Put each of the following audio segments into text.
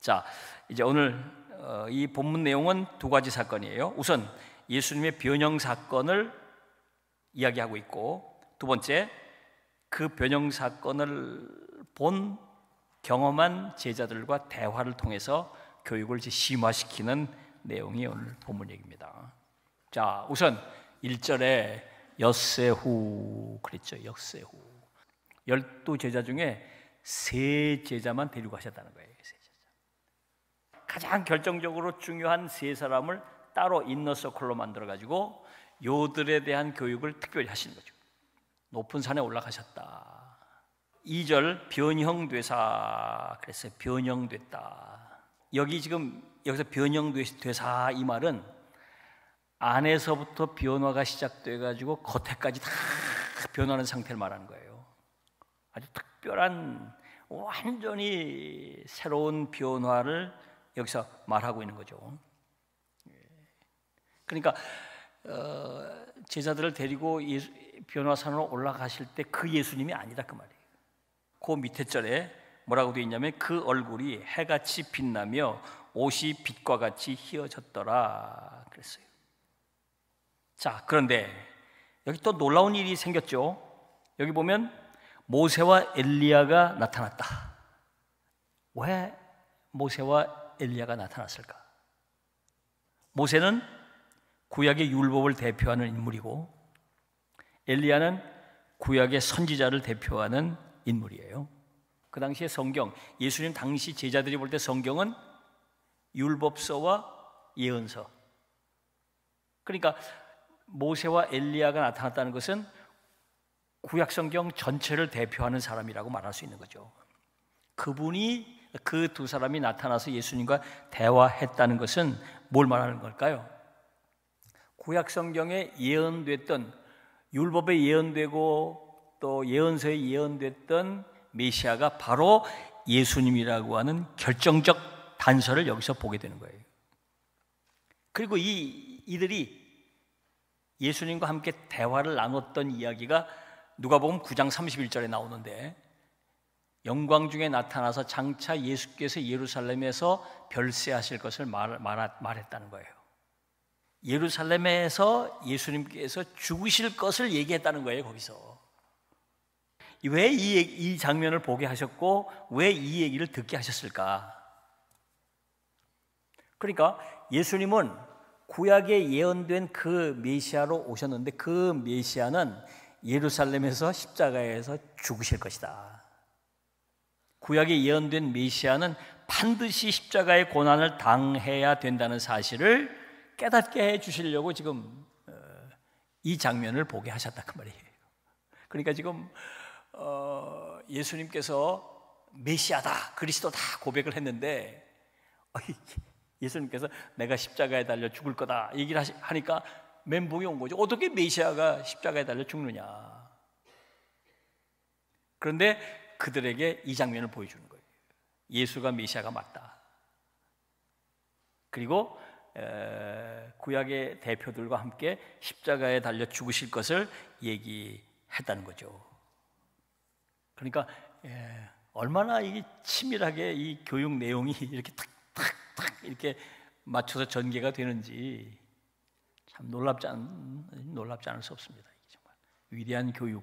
자, 이제 오늘 이 본문 내용은 두 가지 사건이에요. 우선 예수님의 변형 사건을 이야기하고 있고, 두 번째 그 변형 사건을 본 경험한 제자들과 대화를 통해서 교육을 심화시키는 내용이 오늘 본문 얘기입니다. 자, 우선 1절에 엿새 후 그랬죠. 엿새 후 12제자 중에 3제자만 데리고 가셨다는 거예요. 3제자. 가장 결정적으로 중요한 3사람을 따로 인너서클로 만들어가지고 요들에 대한 교육을 특별히 하시는 거죠. 높은 산에 올라가셨다. 2절 변형되사 그랬어요. 변형됐다. 여기서 변형되사 이 말은 안에서부터 변화가 시작돼가지고 겉에까지 다 변하는 상태를 말하는 거예요. 아주 특별한 완전히 새로운 변화를 여기서 말하고 있는 거죠. 그러니까 제자들을 데리고 변화산으로 올라가실 때 그 예수님이 아니다 그 말이에요. 그 밑에 절에 뭐라고 되어 있냐면 그 얼굴이 해같이 빛나며 옷이 빛과 같이 희어졌더라 그랬어요. 자, 그런데 여기 또 놀라운 일이 생겼죠. 여기 보면 모세와 엘리야가 나타났다. 왜 모세와 엘리야가 나타났을까? 모세는 구약의 율법을 대표하는 인물이고 엘리야는 구약의 선지자를 대표하는 인물이에요. 그 당시에 성경, 예수님 당시 제자들이 볼 때 성경은 율법서와 예언서. 그러니까 모세와 엘리야가 나타났다는 것은 구약 성경 전체를 대표하는 사람이라고 말할 수 있는 거죠. 그분이 그 두 사람이 나타나서 예수님과 대화했다는 것은 뭘 말하는 걸까요? 구약 성경에 예언됐던 율법에 예언되고 또 예언서에 예언됐던 메시아가 바로 예수님이라고 하는 결정적 단서를 여기서 보게 되는 거예요. 그리고 이들이 예수님과 함께 대화를 나눴던 이야기가 누가복음 9장 31절에 나오는데 영광 중에 나타나서 장차 예수께서 예루살렘에서 별세하실 것을 말했다는 거예요. 예루살렘에서 예수님께서 죽으실 것을 얘기했다는 거예요. 거기서 왜 이 장면을 보게 하셨고 왜 이 얘기를 듣게 하셨을까? 그러니까 예수님은 구약에 예언된 그 메시아로 오셨는데 그 메시아는 예루살렘에서 십자가에서 죽으실 것이다. 구약에 예언된 메시아는 반드시 십자가의 고난을 당해야 된다는 사실을 깨닫게 해주시려고 지금 이 장면을 보게 하셨다 그 말이에요. 그러니까 지금 예수님께서 메시아다, 그리스도다 고백을 했는데 예수님께서 내가 십자가에 달려 죽을 거다 얘기를 하니까 멘붕이 온 거죠. 어떻게 메시아가 십자가에 달려 죽느냐. 그런데 그들에게 이 장면을 보여주는 거예요. 예수가 메시아가 맞다. 그리고 구약의 대표들과 함께 십자가에 달려 죽으실 것을 얘기했다는 거죠. 그러니까 얼마나 이게 치밀하게 이 교육 내용이 이렇게 탁탁탁 이렇게 맞춰서 전개가 되는지 참 놀랍지 않을 수 없습니다. 정말 위대한 교육,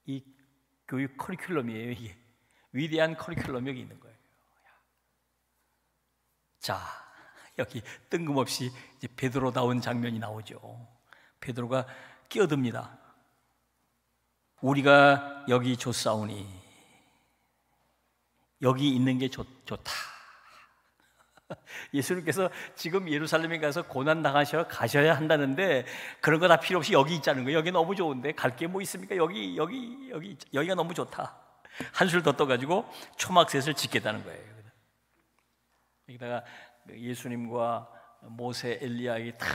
이 교육 커리큘럼이에요. 이게 위대한 커리큘럼이 여기 있는 거예요. 자, 여기 뜬금없이 이제 베드로다운 장면이 나오죠. 베드로가 끼어듭니다. 우리가 여기 좋사오니 여기 있는 게 좋다. 예수님께서 지금 예루살렘에 가서 고난 가셔야 한다는데 그런 거 다 필요 없이 여기 있자는 거예요. 여기 너무 좋은데 갈 게 뭐 있습니까? 여기가 너무 좋다. 한술 더 떠가지고 초막셋을 짓겠다는 거예요. 여기다가 예수님과 모세, 엘리야에게 다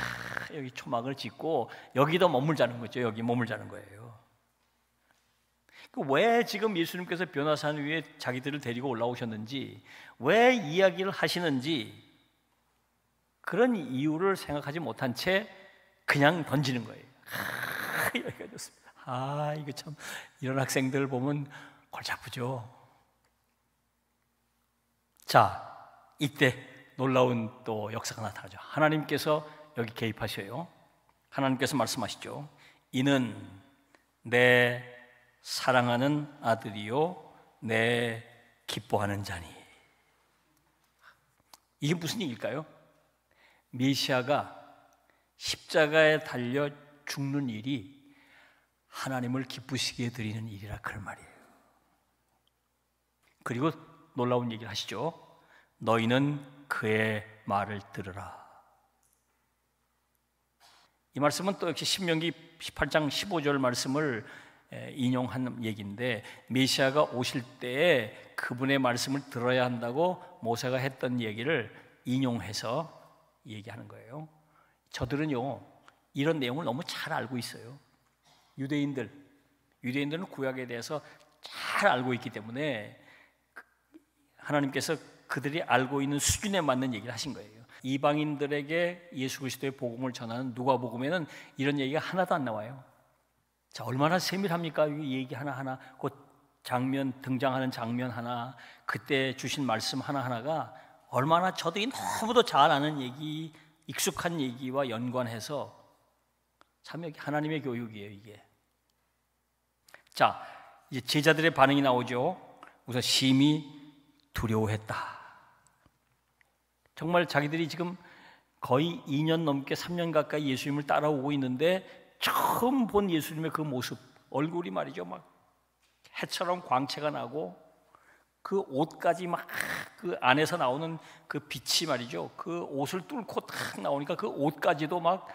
여기 초막을 짓고 여기도 머물자는 거죠. 여기 머물자는 거예요. 왜 지금 예수님께서 변화산 위에 자기들을 데리고 올라오셨는지, 왜 이야기를 하시는지 그런 이유를 생각하지 못한 채 그냥 던지는 거예요. 여기가 좋습니다. 이거 참 이런 학생들 보면 골치 아프죠. 자, 이때 놀라운 또 역사가 나타나죠. 하나님께서 여기 개입하셔요. 하나님께서 말씀하시죠. 이는 내 사랑하는 아들이요 내 기뻐하는 자니. 이게 무슨 얘기일까요? 메시아가 십자가에 달려 죽는 일이 하나님을 기쁘시게 드리는 일이라 그런 말이에요. 그리고 놀라운 얘기를 하시죠. 너희는 그의 말을 들으라. 이 말씀은 또 역시 신명기 18장 15절 말씀을 인용한 얘기인데, 메시아가 오실 때에 그분의 말씀을 들어야 한다고 모세가 했던 얘기를 인용해서 얘기하는 거예요. 저들은요 이런 내용을 너무 잘 알고 있어요. 유대인들은 구약에 대해서 잘 알고 있기 때문에 하나님께서 그들이 알고 있는 수준에 맞는 얘기를 하신 거예요. 이방인들에게 예수 그리스도의 복음을 전하는 누가복음에는 이런 얘기가 하나도 안 나와요. 자, 얼마나 세밀합니까? 이 얘기 하나하나, 그 장면, 등장하는 장면 하나, 그때 주신 말씀 하나하나가 얼마나 저들이 너무도 잘 아는 얘기, 익숙한 얘기와 연관해서 참 여기 하나님의 교육이에요, 이게. 자, 이제 제자들의 반응이 나오죠. 우선 심히 두려워했다. 정말 자기들이 지금 거의 2년 넘게 3년 가까이 예수님을 따라오고 있는데 처음 본 예수님의 그 모습, 얼굴이 말이죠, 막 해처럼 광채가 나고 그 옷까지 막 그 안에서 나오는 그 빛이 말이죠, 그 옷을 뚫고 탁 나오니까 그 옷까지도 막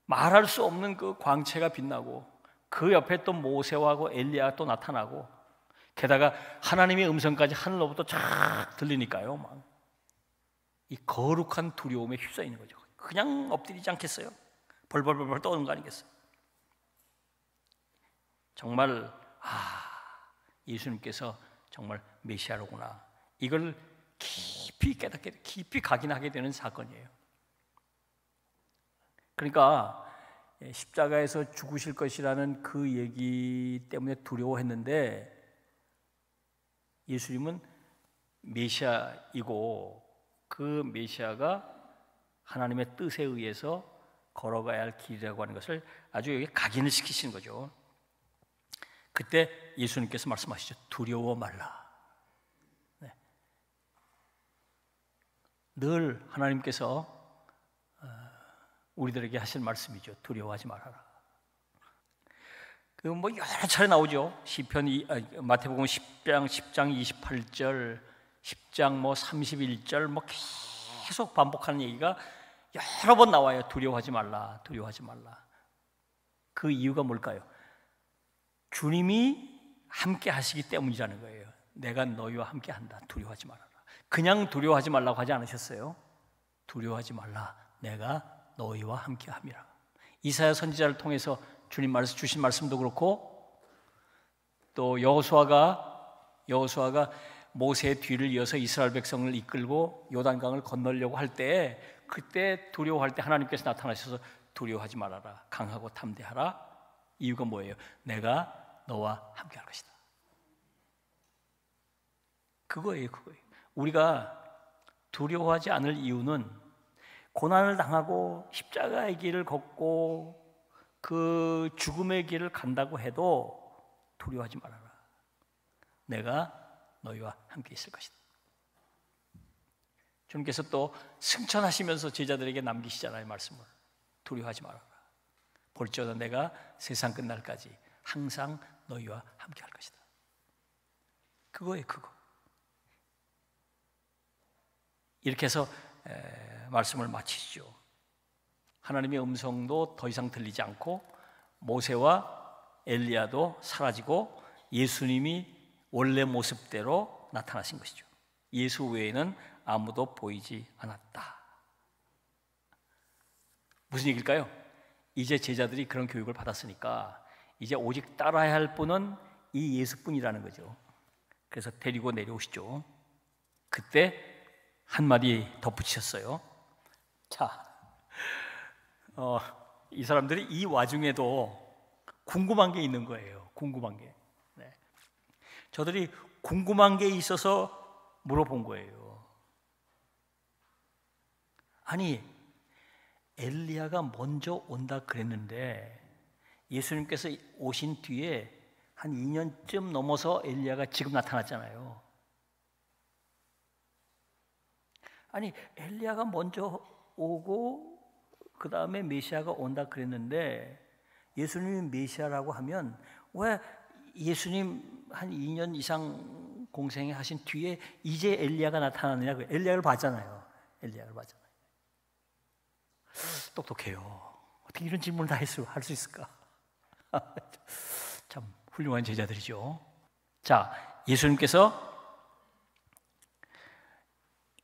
말할 수 없는 그 광채가 빛나고, 그 옆에 또 모세와 엘리야가 또 나타나고, 게다가 하나님의 음성까지 하늘로부터 쫙 들리니까요, 막 이 거룩한 두려움에 휩싸이는 거죠. 그냥 엎드리지 않겠어요? 벌벌벌벌 떠는 거 아니겠어요? 정말 예수님께서 정말 메시아로구나, 이걸 깊이 깨닫게, 깊이 각인하게 되는 사건이에요. 그러니까 십자가에서 죽으실 것이라는 그 얘기 때문에 두려워했는데, 예수님은 메시아이고 그 메시아가 하나님의 뜻에 의해서 걸어가야 할 길이라고 하는 것을 아주 여기 각인을 시키시는 거죠. 그때 예수님께서 말씀하시죠. 두려워 말라. 네. 늘 하나님께서 우리들에게 하실 말씀이죠. 두려워하지 말아라. 그 뭐 여러 차례 나오죠. 시편 마태복음 10장 28절, 10장 뭐 31절 뭐 계속 반복하는 얘기가 여러 번 나와요. 두려워하지 말라, 두려워하지 말라. 그 이유가 뭘까요? 주님이 함께 하시기 때문이라는 거예요. 내가 너희와 함께 한다, 두려워하지 말아라. 그냥 두려워하지 말라고 하지 않으셨어요. 두려워하지 말라, 내가 너희와 함께 함이라. 이사야 선지자를 통해서 주님 주신 말씀도 그렇고, 또 여호수아가 모세의 뒤를 이어서 이스라엘 백성을 이끌고 요단강을 건너려고 할 때, 그때 두려워할 때 하나님께서 나타나셔서 두려워하지 말아라, 강하고 담대하라. 이유가 뭐예요? 내가 너와 함께 할 것이다. 그거예요. 우리가 두려워하지 않을 이유는, 고난을 당하고 십자가의 길을 걷고 그 죽음의 길을 간다고 해도 두려워하지 말아라. 내가 너희와 함께 있을 것이다. 주님께서 또 승천하시면서 제자들에게 남기시잖아요, 말씀을. 두려워하지 말아라. 볼지어다 내가 세상 끝날까지 항상 너희와 함께 할 것이다. 그거예요, 그거. 이렇게 해서 말씀을 마치시죠. 하나님의 음성도 더 이상 들리지 않고, 모세와 엘리야도 사라지고 예수님이 원래 모습대로 나타나신 것이죠. 예수 외에는 아무도 보이지 않았다. 무슨 얘기일까요? 이제 제자들이 그런 교육을 받았으니까 이제 오직 따라야 할 분은 이 예수뿐이라는 거죠. 그래서 데리고 내려오시죠. 그때 한마디 덧붙이셨어요. 자, 이 사람들이 이 와중에도 궁금한 게 있는 거예요. 궁금한 게. 네. 저들이 궁금한 게 있어서 물어본 거예요. 아니, 엘리야가 먼저 온다 그랬는데 예수님께서 오신 뒤에 한 2년쯤 넘어서 엘리야가 지금 나타났잖아요. 아니, 엘리야가 먼저 오고 그 다음에 메시아가 온다 그랬는데 예수님이 메시아라고 하면 왜 예수님 한 2년 이상 공생에 하신 뒤에 이제 엘리야가 나타나느냐? 엘리야를 봤잖아요. 엘리야를 봤잖아요. 똑똑해요. 어떻게 이런 질문을 다 할 수 있을까? 참 훌륭한 제자들이죠. 자, 예수님께서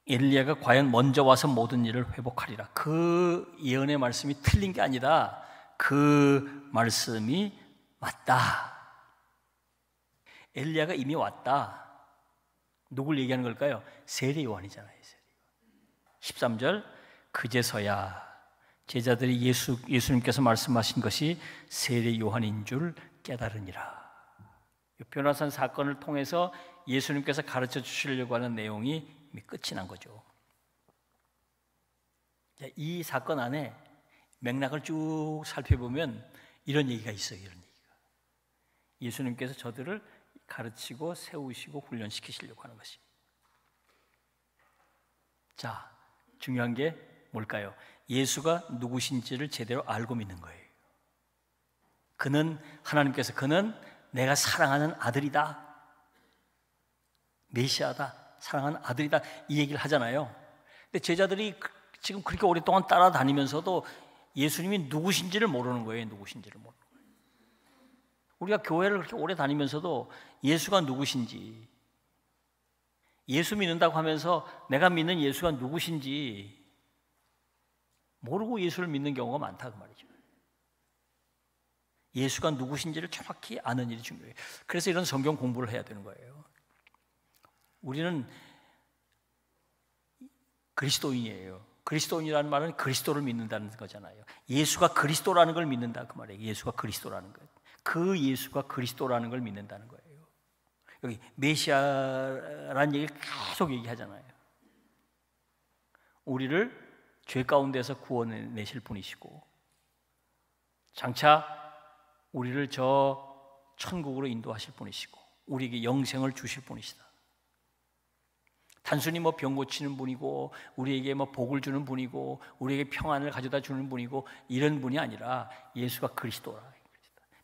엘리야가 과연 먼저 와서 모든 일을 회복하리라, 그 예언의 말씀이 틀린 게 아니다. 그 말씀이 맞다. 엘리야가 이미 왔다. 누굴 얘기하는 걸까요? 세례 요한이잖아요. 13절, 그제서야 제자들이 예수님께서 말씀하신 것이 세례 요한인 줄 깨달으니라. 변화산 사건을 통해서 예수님께서 가르쳐 주시려고 하는 내용이 이미 끝이 난 거죠. 이 사건 안에 맥락을 쭉 살펴보면 이런 얘기가 있어요. 이런 얘기가. 예수님께서 저들을 가르치고 세우시고 훈련시키시려고 하는 것입니다. 자, 중요한 게 뭘까요? 예수가 누구신지를 제대로 알고 믿는 거예요. 하나님께서 그는 내가 사랑하는 아들이다, 메시아다, 사랑하는 아들이다, 이 얘기를 하잖아요. 근데 제자들이 지금 그렇게 오랫동안 따라다니면서도 예수님이 누구신지를 모르는 거예요. 누구신지를 모르는 거예요. 우리가 교회를 그렇게 오래 다니면서도 예수가 누구신지, 예수 믿는다고 하면서 내가 믿는 예수가 누구신지 모르고 예수를 믿는 경우가 많다 그 말이죠. 예수가 누구신지를 정확히 아는 일이 중요해요. 그래서 이런 성경 공부를 해야 되는 거예요. 우리는 그리스도인이에요. 그리스도인이라는 말은 그리스도를 믿는다는 거잖아요. 예수가 그리스도라는 걸 믿는다 그 말이에요. 예수가 그리스도라는 것. 그 예수가 그리스도라는 걸 믿는다는 거예요. 여기 메시아라는 얘기를 계속 얘기하잖아요. 우리를 죄 가운데서 구원해내실 분이시고 장차 우리를 저 천국으로 인도하실 분이시고 우리에게 영생을 주실 분이시다. 단순히 병 고치는 분이고 우리에게 복을 주는 분이고 우리에게 평안을 가져다 주는 분이고 이런 분이 아니라 예수가 그리스도라,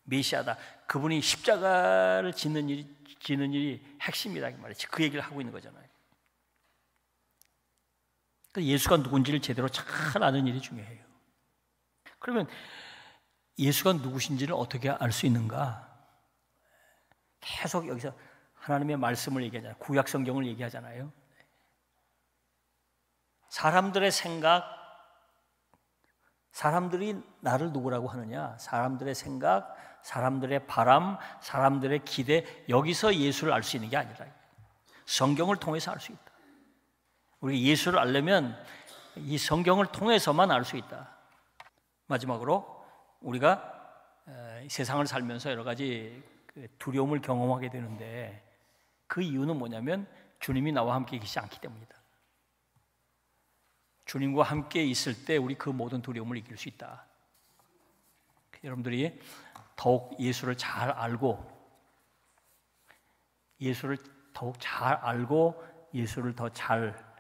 메시아다. 그분이 십자가를 짓는 일이 핵심이다 말이지. 그 얘기를 하고 있는 거잖아요. 예수가 누군지를 제대로 잘 아는 일이 중요해요. 그러면 예수가 누구신지를 어떻게 알 수 있는가? 계속 여기서 하나님의 말씀을 얘기하잖아요. 구약 성경을 얘기하잖아요. 사람들의 생각, 사람들이 나를 누구라고 하느냐? 사람들의 생각, 사람들의 바람, 사람들의 기대, 여기서 예수를 알 수 있는 게 아니라 성경을 통해서 알 수 있다. 우리가 예수를 알려면 이 성경을 통해서만 알 수 있다. 마지막으로 우리가 세상을 살면서 여러 가지 두려움을 경험하게 되는데 그 이유는 뭐냐면 주님이 나와 함께 계시지 않기 때문이다. 주님과 함께 있을 때 우리 그 모든 두려움을 이길 수 있다. 여러분들이 더욱 예수를 잘 알고 예수를 더욱 잘 알고 예수를 더 잘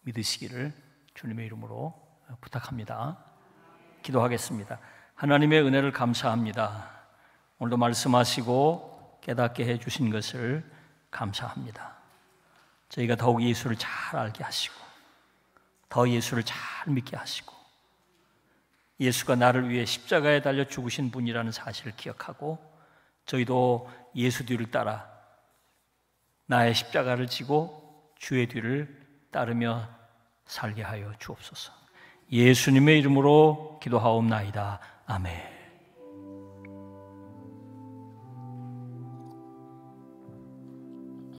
믿으시기를 주님의 이름으로 부탁합니다. 기도하겠습니다. 하나님의 은혜를 감사합니다. 오늘도 말씀하시고 깨닫게 해주신 것을 감사합니다. 저희가 더욱 예수를 잘 알게 하시고 더 예수를 잘 믿게 하시고 예수가 나를 위해 십자가에 달려 죽으신 분이라는 사실을 기억하고 저희도 예수 뒤를 따라 나의 십자가를 지고 주의 뒤를 따르며 살게 하여 주옵소서. 예수님의 이름으로 기도하옵나이다. 아멘.